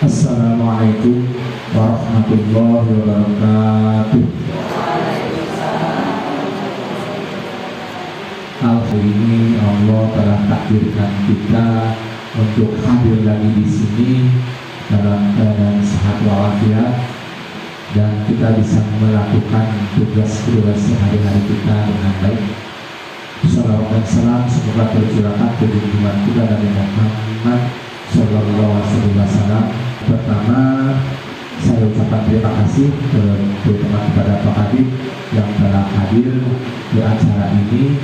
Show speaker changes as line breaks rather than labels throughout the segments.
Assalamualaikum warahmatullahi wabarakatuh. Hari ini Allah telah takdirkan kita untuk hadir lagi di sini dalam keadaan sehat walafiat, dan kita bisa melakukan tugas-tugas sehari-hari kita dengan baik. Salawat dan salam semoga tercurahkan ke junjungan kita Nabi Muhammad Sallallahu Alaihi Wasallam. Pertama, saya ucapkan terima kasih terutama kepada Pak Habib yang telah hadir di acara ini.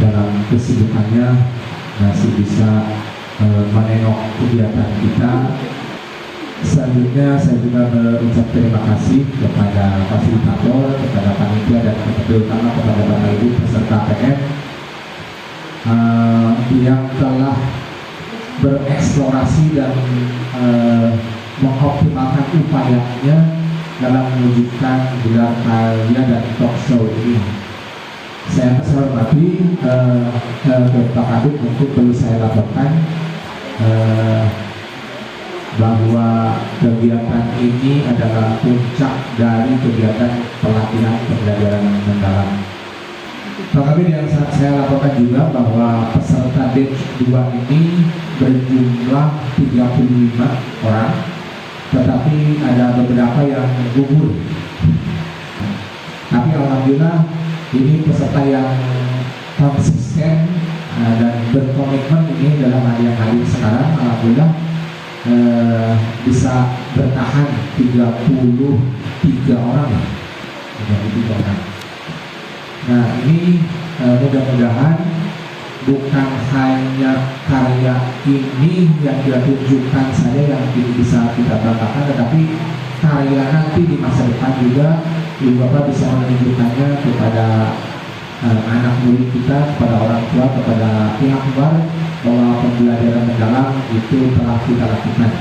Dalam kesibukannya masih bisa menengok kegiatan kita. Selanjutnya saya juga mengucap terima kasih kepada fasilitator, kepada panitia, dan terutama kepada Bapak Ibu peserta PN yang telah bereksplorasi dan mengoptimalkan upayanya dalam mewujudkan gelar karya dan talk show ini. Saya hormati Pak Habib, untuk perlu saya laporkan bahwa kegiatan ini adalah puncak dari kegiatan pelatihan pembelajaran mendalam. Pak Habib, yang saya laporkan juga bahwa peserta batch 2 ini berjumlah 35 orang, tetapi ada beberapa yang gugur. Tapi alhamdulillah ini peserta yang konsisten dan berkomitmen ini dalam hari sekarang, alhamdulillah bisa bertahan 33 orang. Nah, ini mudah-mudahan bukan hanya karya ini yang kita tunjukkan saja yang bisa kita banggakan, tetapi karya nanti di masa depan juga Ibu Bapak bisa menunjukkannya kepada anak murid kita, kepada orang tua, kepada pihak luar, bahwa pembelajaran mendalam itu telah kita lakukan.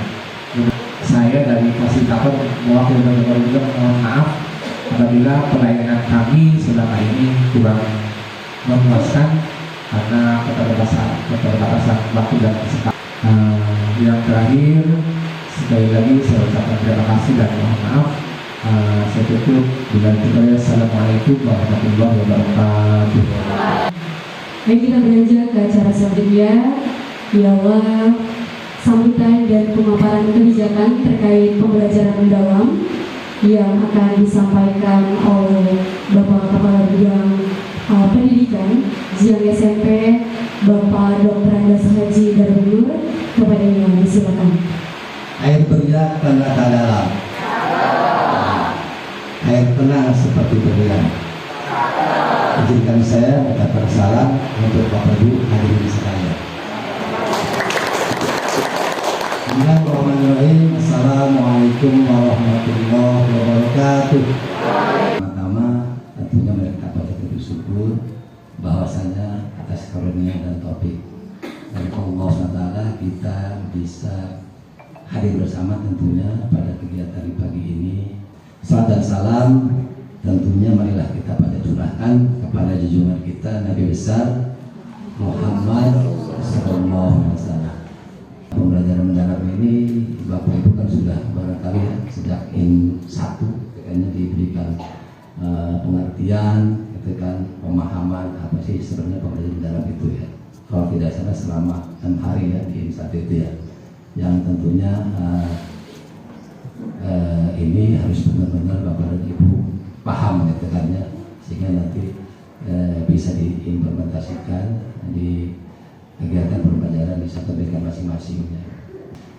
Saya dari fasilitator mewakili dan juga mohon maaf apabila pelayanan kami selama ini kurang memuaskan karena keterbatasan waktu dan kesempatan. Yang terakhir, sekali lagi saya ucapkan terima kasih dan mohon maaf. Saya tutup dengan doa. Assalamualaikum warahmatullahi wabarakatuh.
Baik, kita beranjak ke acara selanjutnya, ialah sambutan dan pemaparan kebijakan terkait pembelajaran mendalam yang akan disampaikan oleh Bapak Kepala Bidang Pendidikan Jiang SMP, Bapak Dr. Andas Haji Darunur. Kepadanya disilakan.
Air beriak tanda dalam, air tenang seperti berlian. Izinkan saya mengucapkan salam untuk Bapak Ibu hadirin sekalian. Bismillahirrahmanirrahim. Assalamualaikum warahmatullahi wabarakatuh. Pertama, tentunya mereka patut bersyukur bahwasanya atas karunia dan taufik dari Allah SWT kita bisa hadir bersama tentunya pada kegiatan di pagi ini. Salam dan salam tentunya marilah kita pada curahkan kepada junjungan kita Nabi besar Muhammad Sallallahu Alaihi Wasallam. Pembelajaran mendalam ini Bapak Ibu kan sudah barangkali ya, sejak In 1 kayaknya diberikan pengertian, kan pemahaman apa sih sebenarnya pembelajaran mendalam itu ya. Kalau tidak salah selama 6 hari ya di In 1 itu ya, yang tentunya ini harus benar-benar Bapak dan Ibu paham gitu kan ya, sehingga nanti bisa diimplementasikan di kegiatan pembelajaran di satu mereka masing-masingnya.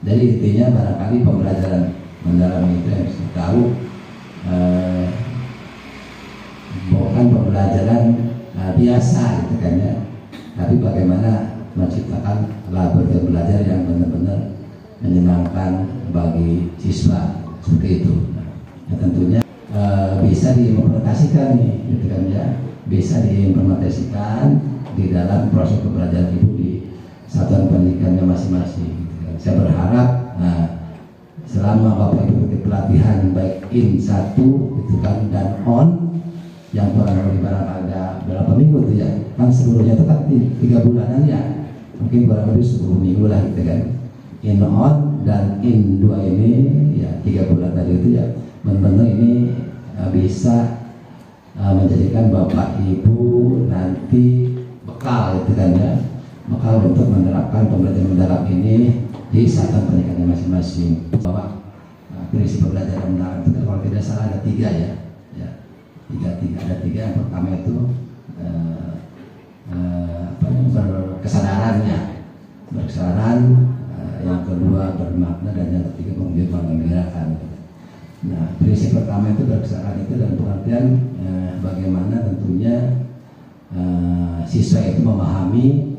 Jadi intinya barangkali pembelajaran mendalam itu yang harus kita tahu bukan pembelajaran biasa gitu kan ya, tapi bagaimana menciptakan laboratorium belajar yang benar-benar menyenangkan bagi siswa seperti itu. Nah, tentunya bisa diimplementasikan nih, gitu kan ya, bisa diimplementasikan di dalam proses pembelajaran ibu di satuan pendidikannya masing-masing. Gitu kan. Saya berharap selama Bapak Ibu ikut pelatihan baik In 1 gitu kan dan On yang kurang lebih barang ada berapa minggu tuh ya, kan seluruhnya itu kan 3 bulanan ya, mungkin kurang lebih 10 minggu lah gitu kan. in on dan in 2 ini ya 3 bulan tadi itu ya benar-benar ini bisa menjadikan Bapak Ibu nanti bekal gitu kan ya, bekal untuk menerapkan pembelajaran mendalam ini di satuan pendidikannya masing-masing. Bahwa prinsip pembelajaran mendalam itu kalau tidak salah ada 3 ya, ada 3. Yang pertama itu berkesadaran, yang kedua bermakna, dan yang ketiga menggembirakan. Nah, prinsip pertama itu berkesadaran itu dalam pengertian bagaimana tentunya siswa itu memahami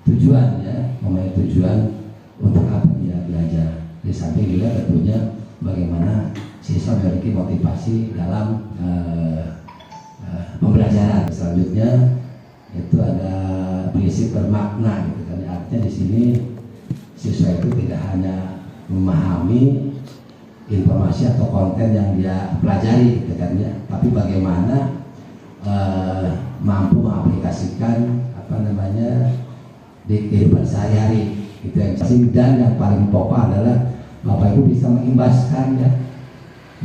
tujuan ya, memahami tujuan untuk apa dia belajar. Di samping juga tentunya bagaimana siswa memiliki motivasi dalam pembelajaran. Selanjutnya itu ada prinsip bermakna gitu kan. Artinya di sini siswa itu tidak hanya memahami informasi atau konten yang dia pelajari gitu kan ya, tapi bagaimana mampu mengaplikasikan di kehidupan sehari-hari. Itu yang dan yang paling pokok adalah Bapak Ibu bisa mengimbaskan ya,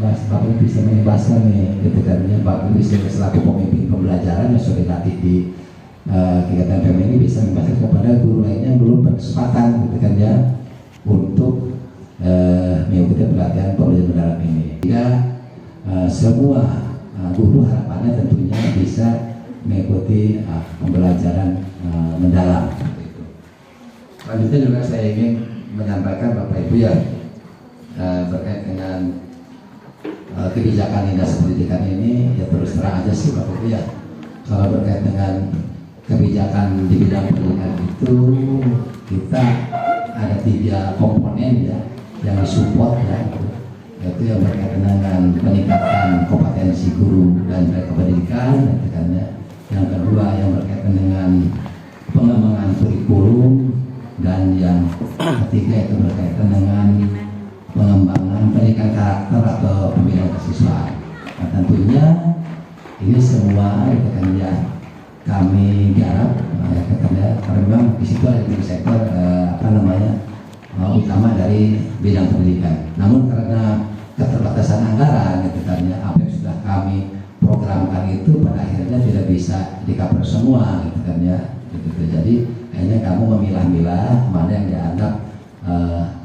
Bapak Ibu bisa mengimbaskan nih gitu kan ya, Bapak Ibu bisa selaku pemimpin pembelajaran yang sudah dilatih di kegiatan PM ini bisa mengimbaskan kepada guru lainnya yang belum berkesempatan gitu kan ya untuk mengikuti pelatihan pembelajaran mendalam ini. Sehingga semua guru harapannya tentunya bisa mengikuti pembelajaran mendalam. Selanjutnya juga saya ingin menyampaikan Bapak Ibu ya berkait dengan kebijakan dinas pendidikan ini, ya terus terang aja sih Bapak Ibu ya, kalau berkait dengan kebijakan di bidang pendidikan itu kita ada 3 komponen ya yang disupport ya, yaitu yang berkaitan dengan peningkatan kompetensi guru dan tenaga pendidikan gitu kan ya. Yang kedua yang berkaitan dengan pengembangan kurikulum, dan yang ketiga itu berkaitan dengan pengembangan pendidikan karakter atau pembinaan kesiswaan. Nah, tentunya ini semua gitu kan ya kami garap karena memang di situ ada 3 sektor utama dari bidang pendidikan. Namun karena keterbatasan anggaran gitu kan ya, apa yang sudah kami programkan itu pada akhirnya tidak bisa di-cover semua gitu kan ya. Gitu. Jadi akhirnya kamu memilah-milah mana yang dianggap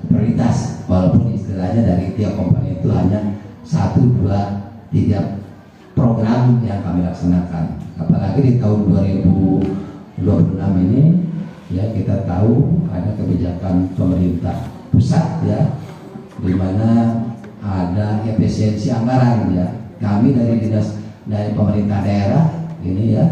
prioritas, walaupun istilahnya dari tiap komponen itu hanya 1, 2, 3 program yang kami laksanakan. Apalagi di tahun 2026 ini ya kita tahu ada kebijakan pemerintah pusat ya, di mana ada efisiensi anggaran ya. Kami dari pemerintah daerah ini ya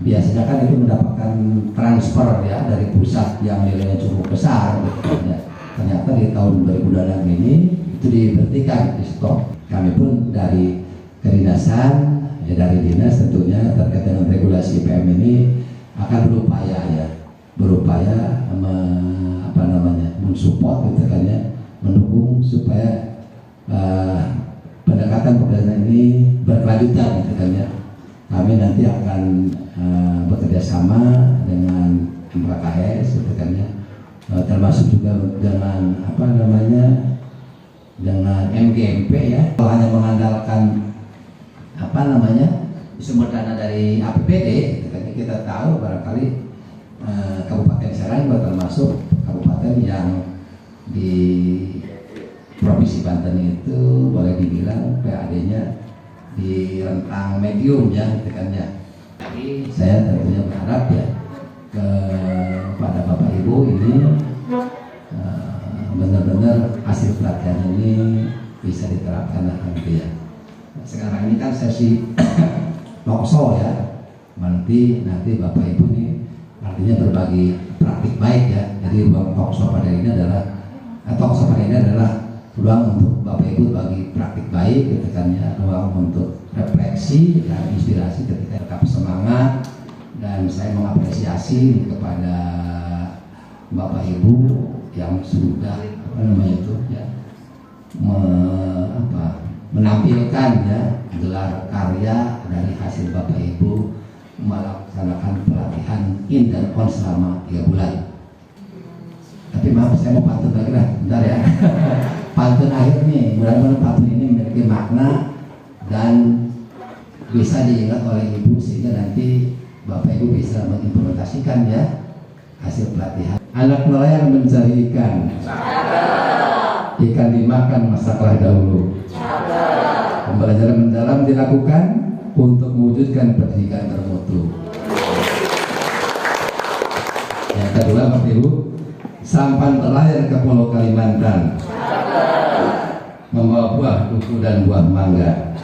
biasanya kan itu mendapatkan transfer ya dari pusat yang nilainya cukup besar gitu, ya. Ternyata di tahun 2026 ini itu diberhentikan, di stop. Kami pun dari kedinasan ya, dari dinas tentunya terkait dengan regulasi IPM ini akan berupaya mensupport gitu kan ya, mendukung supaya pendekatan pembelajaran ini berkelanjutan gitu kan ya. Kami nanti akan bekerja sama dengan MKKS gitu kan ya, termasuk juga dengan dengan MGMP ya. Kalau hanya mengandalkan sumber dana dari APBD gitu kan, kita tahu barangkali Kabupaten Serang juga termasuk kabupaten yang di Provinsi Banten itu boleh dibilang PAD-nya di rentang medium ya gitu kan ya. Jadi saya tentunya berharap ya kepada Bapak Ibu ini benar-benar hasil pelatihan ini bisa diterapkan nanti ya. Sekarang ini kan sesi talkshow ya, nanti Bapak Ibu ini artinya berbagi praktik baik ya. Jadi ruang talkshow pada ini adalah ruang untuk Bapak Ibu bagi praktik baik gitu kan ya, ruang untuk refleksi dan inspirasi ketika tetap semangat. Dan saya mengapresiasi kepada Bapak Ibu yang sudah menampilkan ya gelar karya dari hasil Bapak Ibu melaksanakan pelatihan in dan on selama 3 bulan. Tapi maaf, saya mau pantun lagi lah. ini. Mudah-mudahan patung ini memiliki makna dan bisa diingat oleh ibu sehingga nanti bapak ibu bisa mengimplementasikan ya hasil pelatihan. Anak nelayan mencari ikan. Ikan dimakan masa kalah dahulu. Pembelajaran mendalam dilakukan untuk mewujudkan pendidikan bermutu. Yang kedua, Bapak Ibu, sampan terlahir ke Pulau Kalimantan, membawa buah duku dan buah mangga.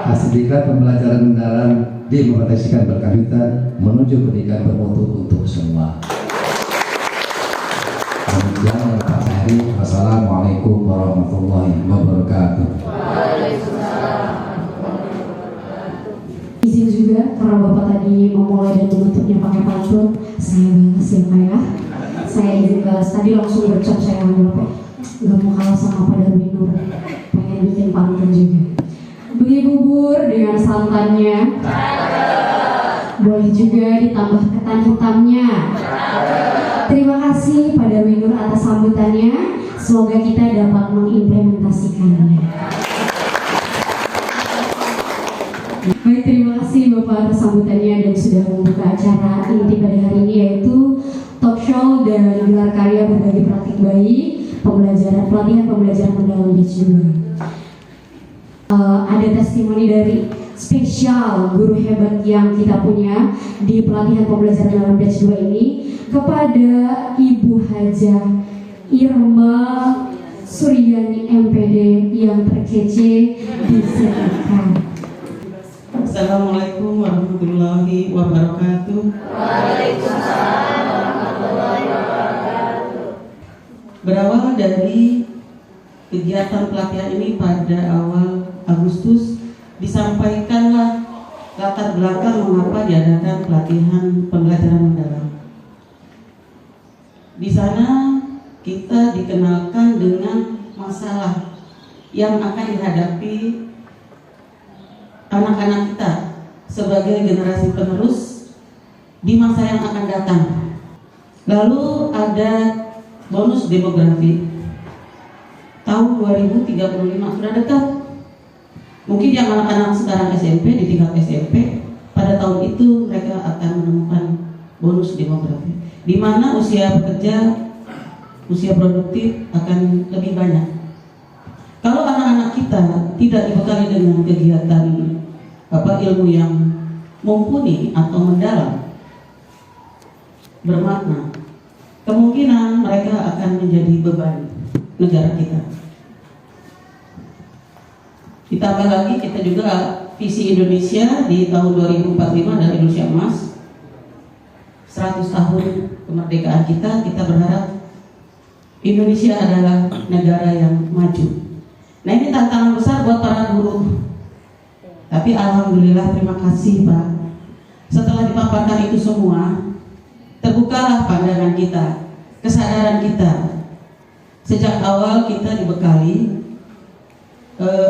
Hasil diklat pembelajaran mendalam diimplementasikan berkelanjutan menuju pendidikan bermutu untuk semua. Demikian Pak Sehri. Wassalamualaikum warahmatullahi wabarakatuh.
Izin juga karena Bapak tadi memulai dan menutupnya pakai pantun, saya balas ya Pak ya. Saya izin balas, tadi langsung bercap saya ngambil Pak. Gak mau kalah sama Pak Darwinur, pengen bikin pantun juga. Beli bubur dengan santannya, boleh juga ditambah ketan hitamnya. Terima kasih Pak Darwinur atas sambutannya. Semoga kita dapat mengimplementasikannya. Baik, terima kasih Bapak atas sambutannya dan sudah membuka acara inti pada hari ini, yaitu talk show dan gelar karya berbagi praktik baik pelatihan pembelajaran mendalam batch 2. Ada testimoni dari spesial guru hebat yang kita punya di pelatihan pembelajaran dalam batch 2 ini kepada Ibu Hajah Irma Suryani MPD yang terkece disediakan.
Assalamualaikum warahmatullahi wabarakatuh.
Waalaikumsalam warahmatullahi wabarakatuh.
Berawal dari kegiatan pelatihan ini pada awal Agustus, disampaikanlah latar belakang mengapa diadakan pelatihan pembelajaran mendalam. Di sana kita dikenalkan dengan masalah yang akan dihadapi anak-anak kita sebagai generasi penerus di masa yang akan datang. Lalu ada bonus demografi tahun 2035 sudah dekat. Mungkin yang anak-anak sekarang SMP, di tingkat SMP, pada tahun itu mereka akan menemukan bonus demografi, di mana usia bekerja, usia produktif akan lebih banyak. Kalau anak-anak kita tidak dibekali dengan kegiatan ilmu yang mumpuni atau mendalam, bermakna, kemungkinan mereka akan menjadi beban negara kita. Ditambah lagi kita juga visi Indonesia di tahun 2045 adalah Indonesia Emas, 100 tahun kemerdekaan kita berharap Indonesia adalah negara yang maju. Nah, ini tantangan besar buat para guru. Tapi alhamdulillah, terima kasih Pak. Setelah dipaparkan itu semua, terbukalah pandangan kita, kesadaran kita. Sejak awal kita dibekali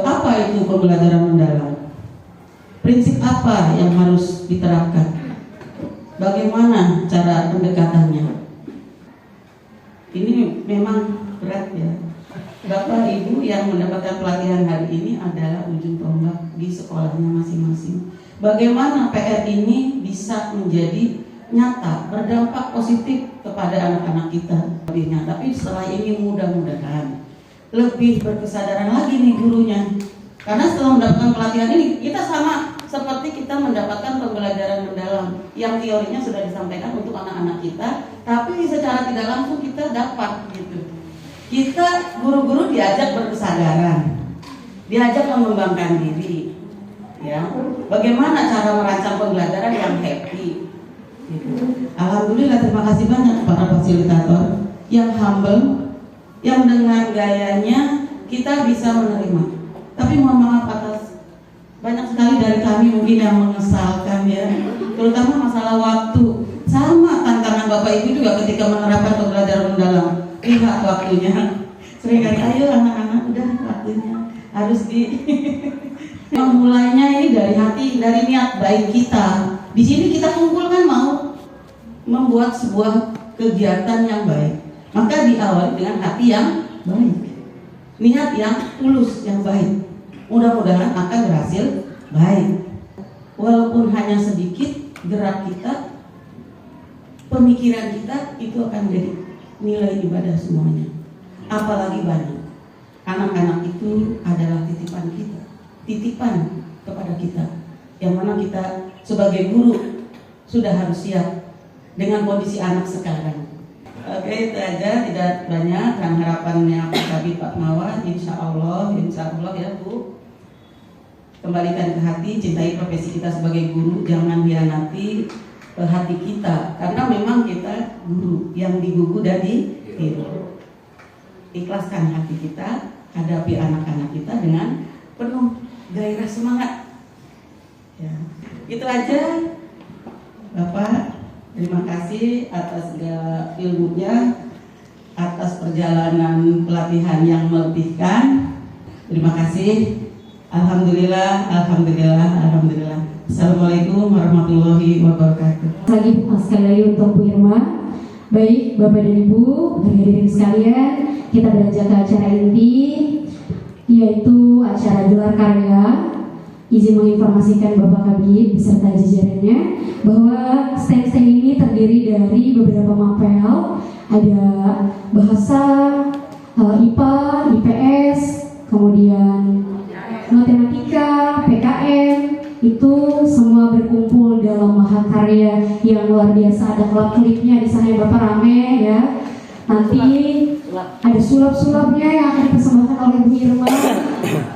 apa itu pembelajaran mendalam, prinsip apa yang harus diterapkan, bagaimana cara pendekatannya. Ini memang berat ya. Bapak Ibu yang mendapatkan pelatihan hari ini adalah ujung tombak di sekolahnya masing-masing. Bagaimana PR ini bisa menjadi nyata, berdampak positif kepada anak-anak kita. Tapi setelah ini mudah-mudahan lebih berkesadaran lagi nih gurunya. Karena setelah mendapatkan pelatihan ini, kita sama seperti kita mendapatkan pembelajaran mendalam yang teorinya sudah disampaikan untuk anak-anak kita, tapi secara tidak langsung kita dapat gitu. Kita guru-guru diajak berkesadaran, diajak mengembangkan diri, ya. Bagaimana cara merancang pembelajaran yang happy, gitu. Alhamdulillah, terima kasih banyak para fasilitator yang humble, yang dengan gayanya kita bisa menerima. Tapi mohon maaf atas banyak sekali dari kami mungkin yang mengesalkan ya, terutama masalah waktu. Sama tantangan Bapak Ibu juga ketika menerapkan pembelajaran mendalam. Lihat waktunya, sering kali ayo anak-anak udah waktunya harus di memulainya ini dari hati, dari niat baik kita. Di sini kita kumpulkan mau membuat sebuah kegiatan yang baik, maka diawali dengan hati yang baik. niat yang tulus, yang baik. Mudah-mudahan akan berhasil baik. Walaupun hanya sedikit, gerak kita, pemikiran kita itu akan menjadi nilai ibadah semuanya. Apalagi banyak. Anak-anak itu adalah titipan kita, titipan kepada kita, yang mana kita sebagai guru sudah harus siap dengan kondisi anak sekarang. Oke, itu aja, tidak banyak. Dan harapannya Pak Kabid Pak Mawar, insya Allah ya Bu, kembalikan ke hati, cintai profesi kita sebagai guru, jangan hianati hati kita, karena memang kita guru yang digugu dan ditiru. Ikhlaskan hati kita, hadapi anak-anak kita dengan penuh gairah semangat. Ya, itu aja, Bapak. Terima kasih atas segala ilmunya, atas perjalanan pelatihan yang melebihkan. Terima kasih. Alhamdulillah, alhamdulillah, alhamdulillah. Assalamualaikum warahmatullahi wabarakatuh.
Lagi sekali lagi untuk Bu Irma. Baik, Bapak dan Ibu, hadirin sekalian, kita beranjak ke acara inti, yaitu acara gelar karya. Izin menginformasikan Bapak Kabid beserta jajarannya bahwa stand-stand ini terdiri dari beberapa mapel, ada bahasa, IPA, IPS, kemudian matematika, PKN, itu semua berkumpul dalam mahakarya yang luar biasa. Ada klip-klipnya di sana Bapak rame ya. Nanti ada sulap-sulapnya yang akan dipersembahkan oleh Bu Irma,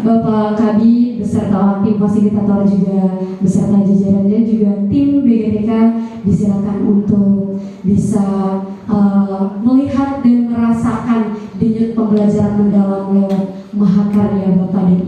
Bapak Kabid beserta tim fasilitator juga beserta jajarannya juga tim BGTK disilakan untuk bisa melihat dan merasakan denyut pembelajaran mendalam lewat mahakarya Bapak dan